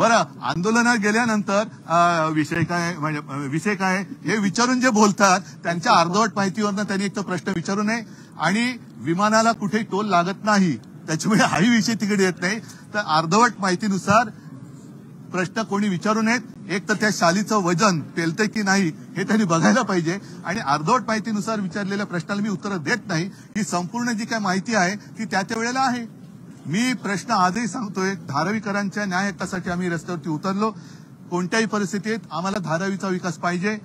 बरं, आंदोलनात गेल्यानंतर विषय काय हे विचारून जे बोलतात त्यांच्या अर्धवट माहितीवरनं त्यांनी एक तर प्रश्न विचारू नये, आणि विमानाला कुठेही टोल लागत नाही त्याच्यामुळे हाही विषय तिकडे येत नाही. तर अर्धवट माहितीनुसार प्रश्न कोणी विचारू नयेत. एक तर त्या शालीचं वजन पेलतंय की नाही हे त्यांनी बघायला पाहिजे, आणि अर्धवट माहितीनुसार विचारलेल्या प्रश्नाला मी उत्तरं देत नाही. ही संपूर्ण जी काय माहिती आहे ती त्या वेळेला आहे. मी प्रश्न आजही सांगतोय, धारावीकरांच्या न्याय हक्कासाठी आम्ही रस्त्यावरती उतरलो. कोणत्याही परिस्थितीत आम्हाला धारावीचा विकास पाहिजे,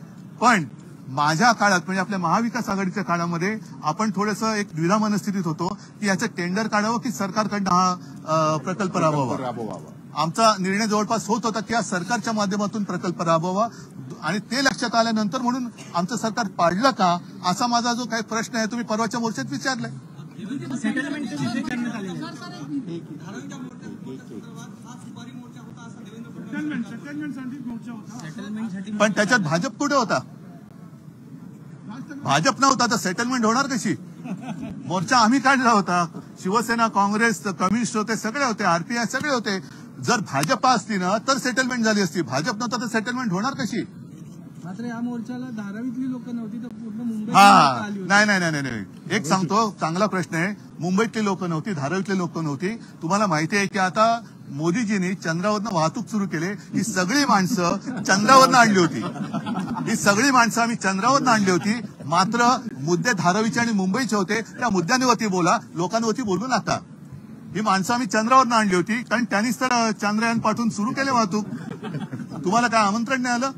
पण माझ्या काळात म्हणजे आपल्या महाविकास आघाडीच्या काळामध्ये आपण थोडंसं एक द्विधा मनस्थितीत होतो की याचं टेंडर काढावं की सरकारकडनं हा प्रकल्प राबवावा. आमचा निर्णय जवळपास होत होता की या सरकारच्या माध्यमातून प्रकल्प राबवावा, आणि ते लक्षात आल्यानंतर म्हणून आमचं सरकार पाडलं का असा माझा जो काही प्रश्न आहे तुम्ही परवाच्या मोर्चात विचारलाय. पण त्याच्यात भाजप कुठे होता? भाजप नव्हता तर सेटलमेंट होणार कशी? मोर्चा आम्ही काढला होता. शिवसेना, काँग्रेस, कम्युनिस्ट होते, सगळे होते, आरपीआय सगळे होते. जर भाजप असती ना तर सेटलमेंट झाली असती. भाजप नव्हता तर सेटलमेंट होणार कशी? मात्र या मोर्चाला धारावीतली लोक नव्हती तर पूर्ण मुंबई. नाही. एक सांगतो, चांगला प्रश्न आहे. मुंबईतली लोक नव्हती, धारावीतली लोक नव्हती. तुम्हाला माहिती आहे की आता मोदीजींनी चंद्रावरनं वाहतूक सुरू केली. ही सगळी माणसं चंद्रावरनं आणली होती. ही सगळी माणसं आम्ही चंद्रावरनं आणली होती. मात्र मुद्दे धारावीचे आणि मुंबईचे होते. त्या मुद्द्यांवरती बोला, लोकांवरती बोलू नका. ही माणसं आम्ही चंद्रावरनं आणली होती, कारण त्यांनीच तर चंद्रयान पाठवून सुरू केले वाहतूक. तुम्हाला काय आमंत्रण नाही आलं?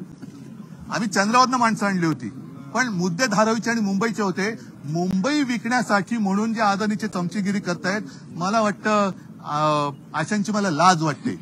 आम्ही चंद्रावरनं माणसं आणली होती, पण मुद्दे धारावीचे आणि मुंबईचे होते. मुंबई विकण्यासाठी म्हणून जे अदानीचे चमचेगिरी करतायत, मला वाटतं अशांची मला लाज वाटते.